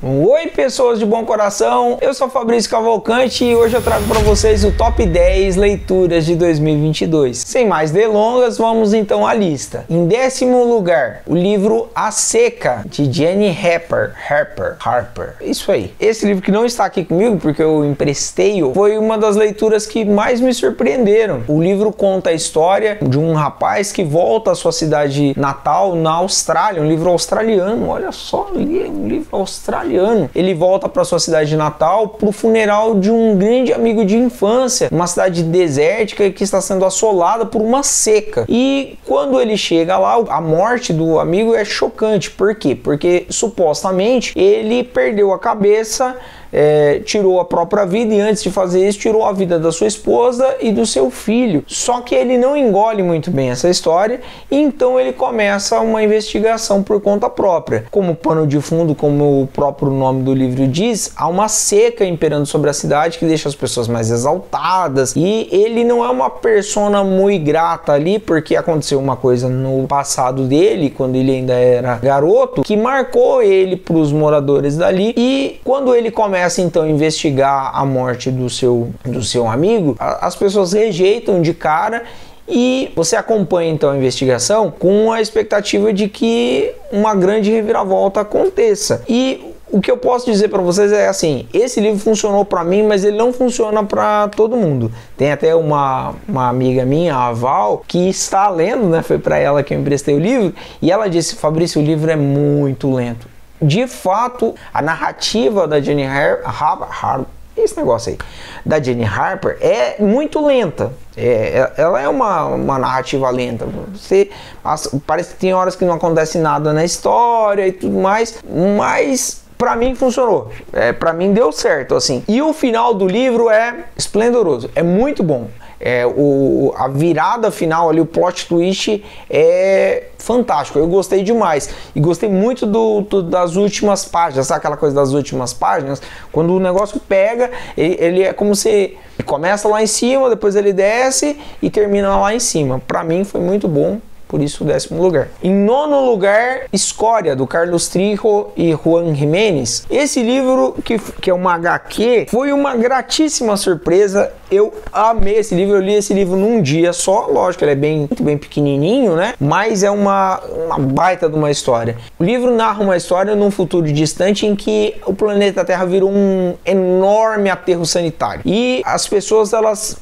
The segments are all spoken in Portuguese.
Oi pessoas de bom coração, eu sou Fabrício Cavalcante e hoje eu trago para vocês o top 10 leituras de 2022. Sem mais delongas, vamos então à lista. Em 10º lugar, o livro A Seca, de Jenny Harper. Isso aí. Esse livro que não está aqui comigo porque eu emprestei-o, foi uma das leituras que mais me surpreenderam. O livro conta a história de um rapaz que volta à sua cidade natal na Austrália, um livro australiano, olha só, um livro australiano. Ele volta para sua cidade natal para o funeral de um grande amigo de infância, uma cidade desértica que está sendo assolada por uma seca. E quando ele chega lá, a morte do amigo é chocante. Por quê? Porque supostamente ele perdeu a cabeça, tirou a própria vida e antes de fazer isso tirou a vida da sua esposa e do seu filho. Só que ele não engole muito bem essa história e então ele começa uma investigação por conta própria. Como pano de fundo, como o próprio nome do livro diz, há uma seca imperando sobre a cidade que deixa as pessoas mais exaltadas e ele não é uma persona muito grata ali porque aconteceu uma coisa no passado dele, quando ele ainda era garoto, que marcou ele para os moradores dali. E quando ele começa então a investigar a morte do seu amigo, as pessoas rejeitam de cara e você acompanha então a investigação com a expectativa de que uma grande reviravolta aconteça. E o que eu posso dizer para vocês é assim, esse livro funcionou para mim, mas ele não funciona para todo mundo. Tem até uma amiga minha, a Val, que está lendo, né? Foi para ela que eu emprestei o livro e ela disse: Fabrício, o livro é muito lento. De fato, a narrativa da Jenny Harper, esse negócio aí, da Jenny Harper é muito lenta. Ela é uma narrativa lenta. Parece que tem horas que não acontece nada na história e tudo mais, mas pra mim funcionou. Pra mim deu certo, assim. E o final do livro é esplendoroso, é muito bom. A virada final ali, o plot twist é fantástico, eu gostei demais e gostei muito das últimas páginas, sabe aquela coisa das últimas páginas? Quando o negócio pega, ele é como se começa lá em cima, depois ele desce e termina lá em cima. Pra mim foi muito bom. Por isso o 10º lugar. Em 9º lugar, Escória, do Carlos Trejo e Juan Jiménez. Esse livro, que é uma HQ, foi uma gratíssima surpresa. Eu amei esse livro, eu li esse livro num dia só. Lógico, ele é muito bem pequenininho, né? Mas é uma baita de uma história. O livro narra uma história num futuro distante em que o planeta Terra virou um enorme aterro sanitário. E as pessoas, elas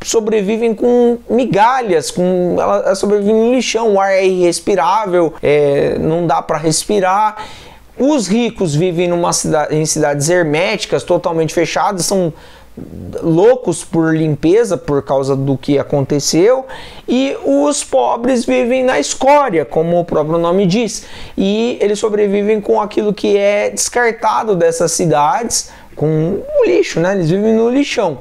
sobrevivem com migalhas, elas sobrevivem no lixão. O ar é irrespirável, não dá para respirar. Os ricos vivem em cidades herméticas, totalmente fechadas, são loucos por limpeza por causa do que aconteceu, e os pobres vivem na escória, como o próprio nome diz, e eles sobrevivem com aquilo que é descartado dessas cidades, com o lixo, né? Eles vivem no lixão.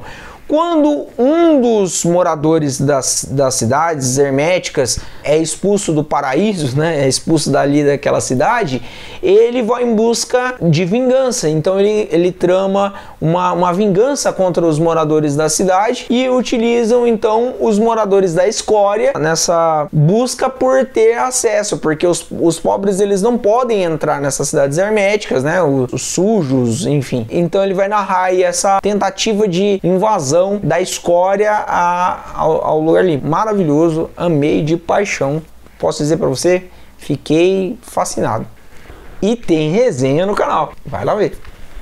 Quando um dos moradores das cidades herméticas é expulso do paraíso, né, é expulso dali daquela cidade, ele vai em busca de vingança. Então ele trama uma vingança contra os moradores da cidade e utilizam então os moradores da escória nessa busca por ter acesso, porque os pobres eles não podem entrar nessas cidades herméticas, né, os sujos, enfim. Então ele vai narrar aí essa tentativa de invasão da escória ao lugar limpo. Maravilhoso, amei de paixão. Posso dizer para você, fiquei fascinado. E tem resenha no canal, vai lá ver.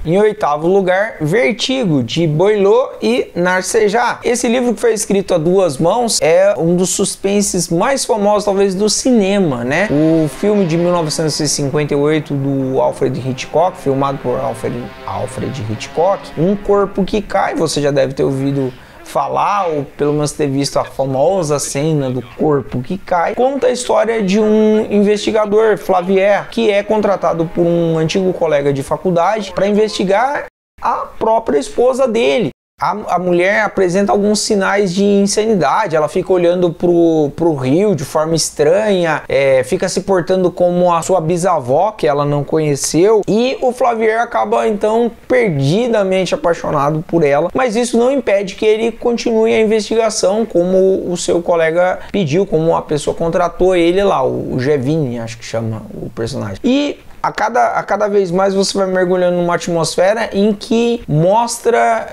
Em 8º lugar, Vertigo, de Boileau e Narceja. Esse livro, que foi escrito a duas mãos, é um dos suspenses mais famosos, talvez, do cinema, né? O filme de 1958 do Alfred Hitchcock, filmado por Alfred Hitchcock, Um Corpo que Cai, você já deve ter ouvido falar, ou pelo menos ter visto a famosa cena do corpo que cai, conta a história de um investigador, Flavier, que é contratado por um antigo colega de faculdade para investigar a própria esposa dele. A mulher apresenta alguns sinais de insanidade, ela fica olhando pro rio de forma estranha, fica se portando como a sua bisavó, que ela não conheceu, e o Flavier acaba então perdidamente apaixonado por ela, mas isso não impede que ele continue a investigação como o seu colega pediu, como a pessoa contratou ele lá, o Gevin, acho que chama o personagem. E a cada vez mais você vai mergulhando numa atmosfera em que mostra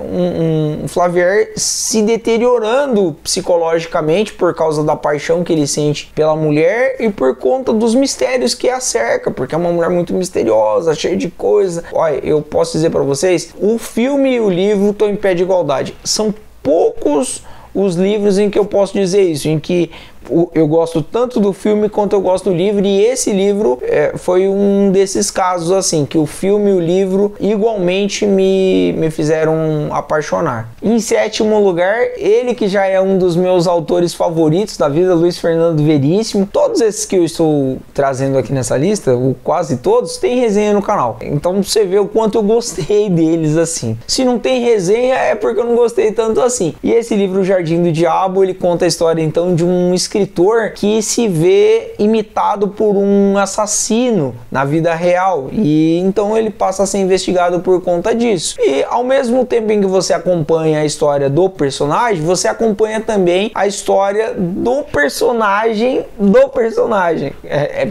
um Flavier se deteriorando psicologicamente por causa da paixão que ele sente pela mulher e por conta dos mistérios que a cerca, porque é uma mulher muito misteriosa, cheia de coisa. Olha, eu posso dizer para vocês, o filme e o livro estão em pé de igualdade. São poucos os livros em que eu posso dizer isso, em que eu gosto tanto do filme quanto eu gosto do livro, e esse livro foi um desses casos assim, que o filme e o livro igualmente me fizeram apaixonar. Em sétimo lugar, ele que já é um dos meus autores favoritos da vida, Luiz Fernando Veríssimo. Todos esses que eu estou trazendo aqui nessa lista, ou quase todos, tem resenha no canal. Então você vê o quanto eu gostei deles assim. Se não tem resenha é porque eu não gostei tanto assim. E esse livro, O Jardim do Diabo, ele conta a história então de um escritor que se vê imitado por um assassino na vida real, e então ele passa a ser investigado por conta disso. E ao mesmo tempo em que você acompanha a história do personagem, você acompanha também a história do personagem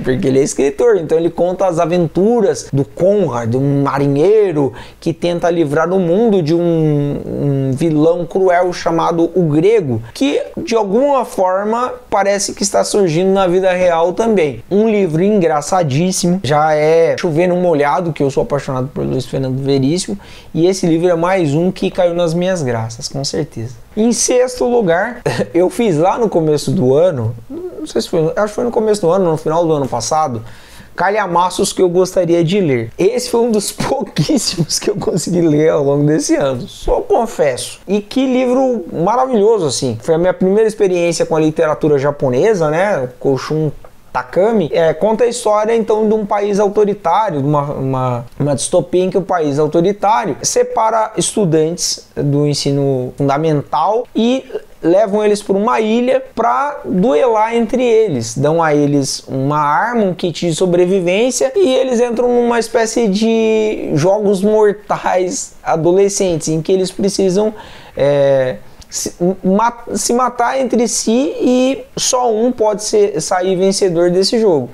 porque ele é escritor, então ele conta as aventuras do Conrad, um marinheiro que tenta livrar o mundo de um vilão cruel chamado o Grego, que de alguma forma parece que está surgindo na vida real também. Um livro engraçadíssimo, já é chovendo molhado, que eu sou apaixonado por Luiz Fernando Veríssimo, e esse livro é mais um que caiu nas minhas graças, com certeza. Em sexto lugar, eu fiz lá no começo do ano, não sei se foi, acho que foi no começo do ano, no final do ano passado, calhamaços que eu gostaria de ler. Esse foi um dos pouquíssimos que eu consegui ler ao longo desse ano, só confesso. E que livro maravilhoso, assim. Foi a minha primeira experiência com a literatura japonesa, né? Koshun Takami. Conta a história então de um país autoritário, de uma distopia em que o país autoritário separa estudantes do ensino fundamental e levam eles para uma ilha para duelar entre eles. Dão a eles uma arma, um kit de sobrevivência, e eles entram numa espécie de jogos mortais adolescentes, em que eles precisam se matar entre si, e só um pode sair vencedor desse jogo.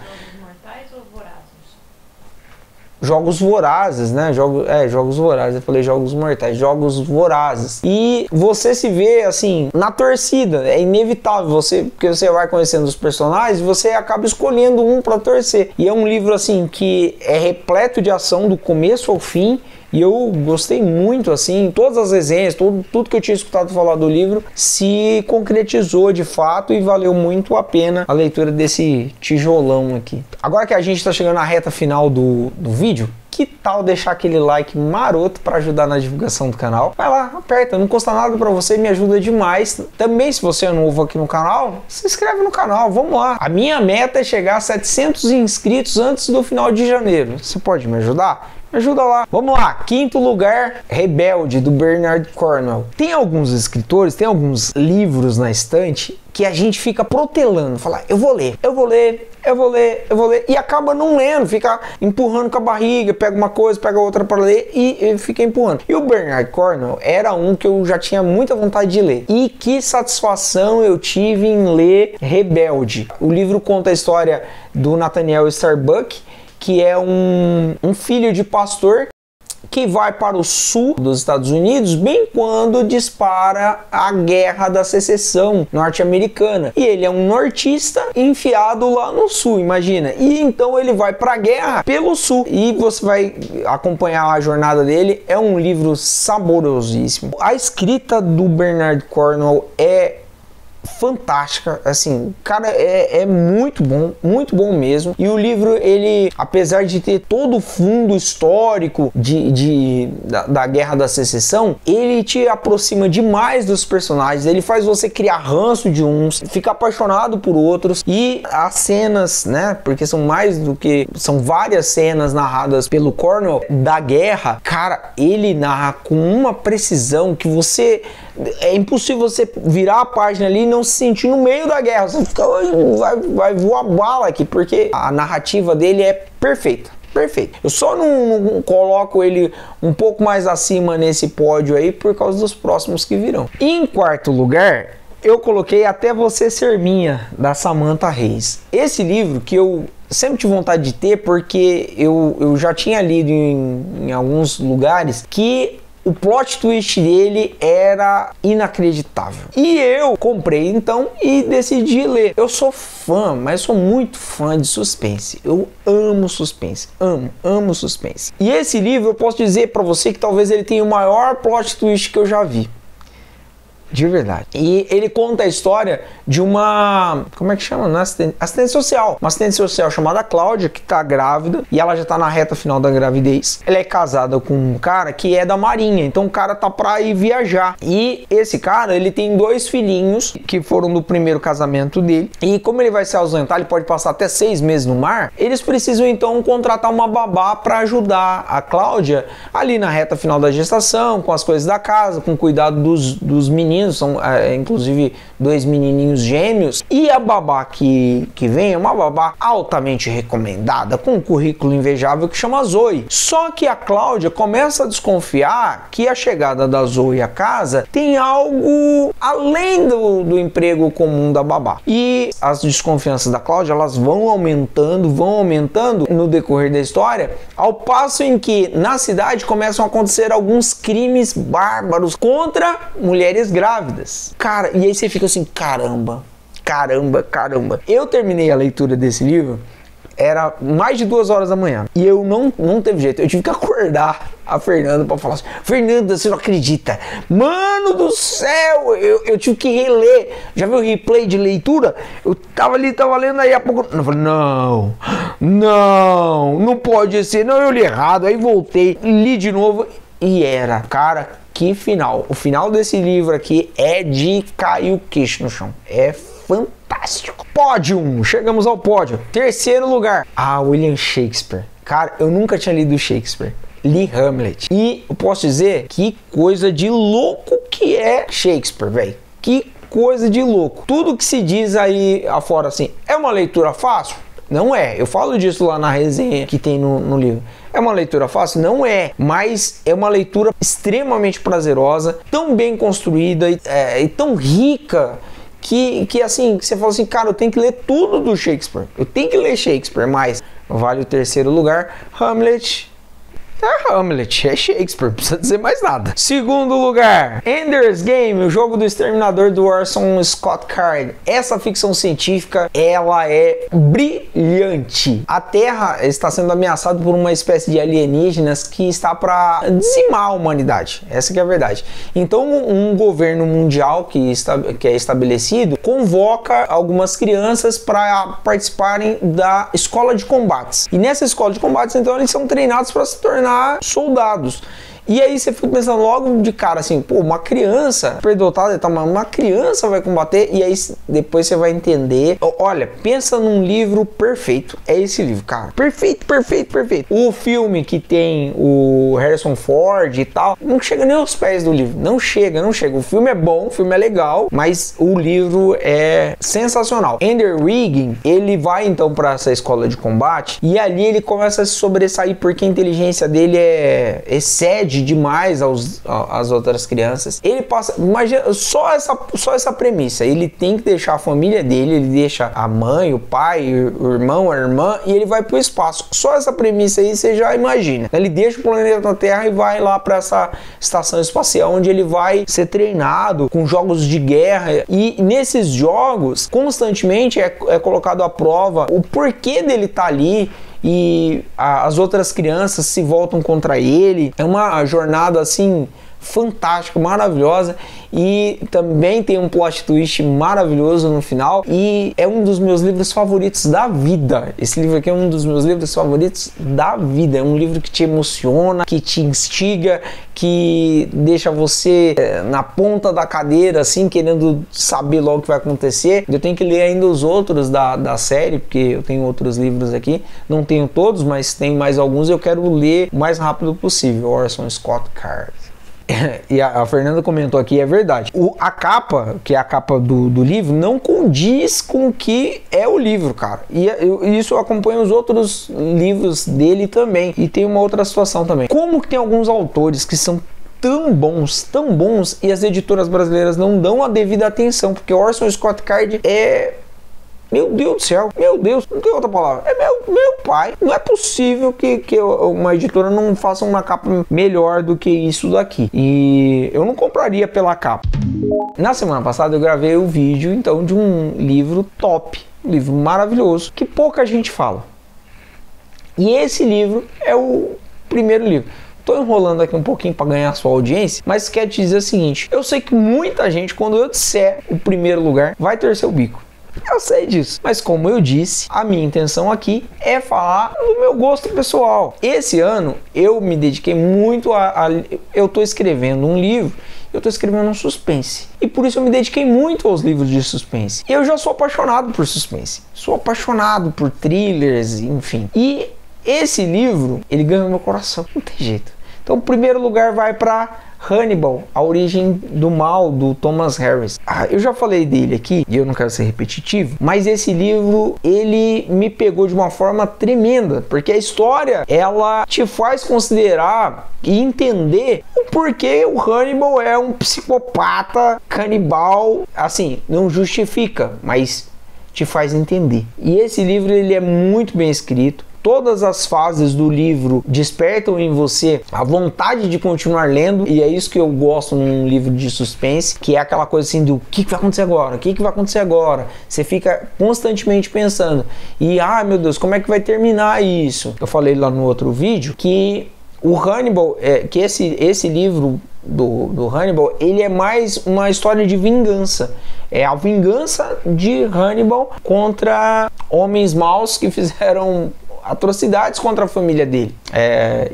Jogos vorazes, né? Jogos vorazes. Eu falei jogos mortais, jogos vorazes. E você se vê assim na torcida, é inevitável porque você vai conhecendo os personagens, você acaba escolhendo um para torcer. E é um livro assim que é repleto de ação do começo ao fim. E eu gostei muito, assim, todas as resenhas, tudo que eu tinha escutado falar do livro se concretizou de fato e valeu muito a pena a leitura desse tijolão aqui. Agora que a gente está chegando na reta final do vídeo, que tal deixar aquele like maroto para ajudar na divulgação do canal? Vai lá, aperta, não custa nada para você, me ajuda demais. Também, se você é novo aqui no canal, se inscreve no canal, vamos lá. A minha meta é chegar a 700 inscritos antes do final de janeiro. Você pode me ajudar? Me ajuda lá. Vamos lá, quinto lugar, Rebelde, do Bernard Cornwell. Tem alguns escritores, tem alguns livros na estante que a gente fica protelando, fala, eu vou ler, e acaba não lendo, fica empurrando com a barriga, pega uma coisa, pega outra para ler e fica empurrando. E o Bernard Cornwell era um que eu já tinha muita vontade de ler. E que satisfação eu tive em ler Rebelde. O livro conta a história do Nathaniel Starbuck, que é um filho de pastor que vai para o sul dos Estados Unidos bem quando dispara a Guerra da Secessão norte-americana. E ele é um nortista enfiado lá no sul, imagina. E então ele vai para a guerra pelo sul. E você vai acompanhar a jornada dele. É um livro saborosíssimo. A escrita do Bernard Cornwell é fantástica, assim, cara, é muito bom mesmo. E o livro, ele, apesar de ter todo o fundo histórico da Guerra da Secessão, ele te aproxima demais dos personagens, ele faz você criar ranço de uns, ficar apaixonado por outros, e as cenas, né, porque são várias cenas narradas pelo Cornwell da guerra, cara, ele narra com uma precisão que é impossível você virar a página ali e não se sentir no meio da guerra. Você fica, vai voar bala aqui, porque a narrativa dele é perfeita. Perfeito. Eu só não coloco ele um pouco mais acima nesse pódio aí por causa dos próximos que virão. E em quarto lugar, eu coloquei Até Você Ser Minha, da Samantha Reis. Esse livro que eu sempre tive vontade de ter, porque eu já tinha lido em alguns lugares que o plot twist dele era inacreditável. E eu comprei então e decidi ler. Eu sou fã, mas sou muito fã de suspense. Eu amo suspense, amo suspense. E esse livro eu posso dizer pra você que talvez ele tenha o maior plot twist que eu já vi. De verdade. E ele conta a história de uma... Como é que chama? Não é assistente social. Uma assistente social chamada Cláudia, que tá grávida. E ela já tá na reta final da gravidez. Ela é casada com um cara que é da Marinha. Então o cara tá pra ir viajar. E esse cara, ele tem 2 filhinhos que foram do primeiro casamento dele. E como ele vai se ausentar, ele pode passar até 6 meses no mar. Eles precisam então contratar uma babá pra ajudar a Cláudia ali na reta final da gestação, com as coisas da casa, com cuidado dos meninos. São inclusive 2 menininhos gêmeos. E a babá que vem é uma babá altamente recomendada, com um currículo invejável, que chama Zoe. Só que a Cláudia começa a desconfiar que a chegada da Zoe à casa tem algo além do emprego comum da babá. E as desconfianças da Cláudia, elas vão aumentando no decorrer da história, ao passo em que na cidade começam a acontecer alguns crimes bárbaros contra mulheres grávidas. Cara, e aí você fica assim, caramba. Eu terminei a leitura desse livro, era mais de 2 horas da manhã, e eu não teve jeito, eu tive que acordar a Fernanda pra falar assim, Fernanda, você não acredita, mano do céu, eu tive que reler, já viu o replay de leitura? Eu tava lendo, aí a pouco, eu falei, não pode ser, não, eu li errado, aí voltei, li de novo, e era, cara, que final. O final desse livro aqui é de cair o queixo no chão. É fantástico. Pódio, chegamos ao pódio. 3º lugar, William Shakespeare. Cara, eu nunca tinha lido Shakespeare. Li Hamlet. E eu posso dizer que coisa de louco que é Shakespeare, velho. Que coisa de louco. Tudo que se diz aí afora assim, é uma leitura fácil? Não é. Eu falo disso lá na resenha que tem no livro. É uma leitura fácil? Não é. Mas é uma leitura extremamente prazerosa, tão bem construída e tão rica que assim, você fala assim, cara, eu tenho que ler tudo do Shakespeare. Eu tenho que ler Shakespeare, mas vale o 3º lugar. Hamlet. Hamlet, é Shakespeare, não precisa dizer mais nada. 2º lugar, Ender's Game, o jogo do exterminador do Orson Scott Card. Essa ficção científica, ela é brilhante. A Terra está sendo ameaçada por uma espécie de alienígenas que está para dizimar a humanidade. Essa que é a verdade. Então, um governo mundial que é estabelecido convoca algumas crianças para participarem da escola de combates. E nessa escola de combates, então, eles são treinados para se tornar soldados. E aí você fica pensando logo de cara assim, pô, uma criança superdotada, uma criança vai combater, e aí depois você vai entender. Olha, pensa num livro perfeito. É esse livro, cara. Perfeito. O filme que tem o Harrison Ford e tal, não chega nem aos pés do livro. Não chega. O filme é bom, o filme é legal, mas o livro é sensacional. Ender Wiggin, ele vai então para essa escola de combate, e ali ele começa a se sobressair porque a inteligência dele excede demais às outras crianças. Ele passa, imagina, só essa premissa, ele tem que deixar a família dele, ele deixa a mãe, o pai, o irmão, a irmã, e ele vai pro espaço. Só essa premissa aí você já imagina. Ele deixa o planeta Terra e vai lá para essa estação espacial, onde ele vai ser treinado com jogos de guerra, e nesses jogos constantemente é colocado à prova o porquê dele estar ali, e as outras crianças se voltam contra ele. É uma jornada assim fantástica, maravilhosa, e também tem um plot twist maravilhoso no final, e é um dos meus livros favoritos da vida. Esse livro aqui é um dos meus livros favoritos da vida. É um livro que te emociona, que te instiga, que deixa você na ponta da cadeira, assim, querendo saber logo o que vai acontecer. Eu tenho que ler ainda os outros da série, porque eu tenho outros livros aqui, não tenho todos, mas tem mais alguns, eu quero ler o mais rápido possível. Orson Scott Card. E a Fernanda comentou aqui, é verdade. A capa, que é a capa do livro, não condiz com o que é o livro, cara. E isso eu acompanho os outros livros dele também. E tem uma outra situação também. Como que tem alguns autores que são tão bons, e as editoras brasileiras não dão a devida atenção, porque Orson Scott Card é Meu Deus do céu, meu Deus, não tem outra palavra. É meu pai. Não é possível que uma editora não faça uma capa melhor do que isso daqui. E eu não compraria pela capa. Na semana passada eu gravei o vídeo então de um livro top, um livro maravilhoso, que pouca gente fala. E esse livro é o primeiro livro. Estou enrolando aqui um pouquinho para ganhar sua audiência, mas quero te dizer o seguinte: eu sei que muita gente, quando eu disser o primeiro lugar, vai torcer o bico. Eu sei disso, mas como eu disse, a minha intenção aqui é falar do meu gosto pessoal. Esse ano eu me dediquei muito eu estou escrevendo um livro, eu estou escrevendo um suspense. E por isso eu me dediquei muito aos livros de suspense. Eu já sou apaixonado por suspense, sou apaixonado por thrillers, enfim. E esse livro, ele ganhou meu coração, não tem jeito. Então o primeiro lugar vai para Hannibal, A Origem do Mal, do Thomas Harris. Eu já falei dele aqui e eu não quero ser repetitivo, mas esse livro, ele me pegou de uma forma tremenda, porque a história, ela te faz considerar e entender o porquê o Hannibal é um psicopata canibal. Assim, não justifica, mas te faz entender. E esse livro, ele é muito bem escrito. Todas as fases do livro despertam em você a vontade de continuar lendo, e é isso que eu gosto num livro de suspense, que é aquela coisa assim do que vai acontecer agora? O que vai acontecer agora? Você fica constantemente pensando, e meu Deus, como é que vai terminar isso? Eu falei lá no outro vídeo que o Hannibal, que esse livro do Hannibal, ele é mais uma história de vingança. É a vingança de Hannibal contra homens maus que fizeram atrocidades contra a família dele.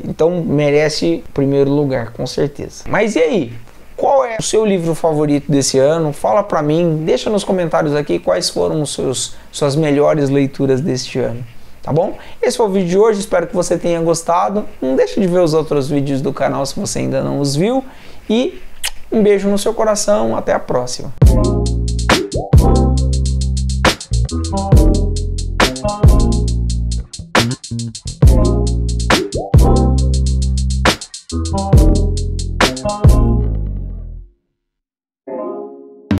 Então merece primeiro lugar, com certeza. Mas e aí? Qual é o seu livro favorito desse ano? Fala pra mim, deixa nos comentários aqui quais foram suas melhores leituras deste ano. Tá bom? Esse foi o vídeo de hoje, espero que você tenha gostado. Não deixe de ver os outros vídeos do canal se você ainda não os viu. E um beijo no seu coração, até a próxima.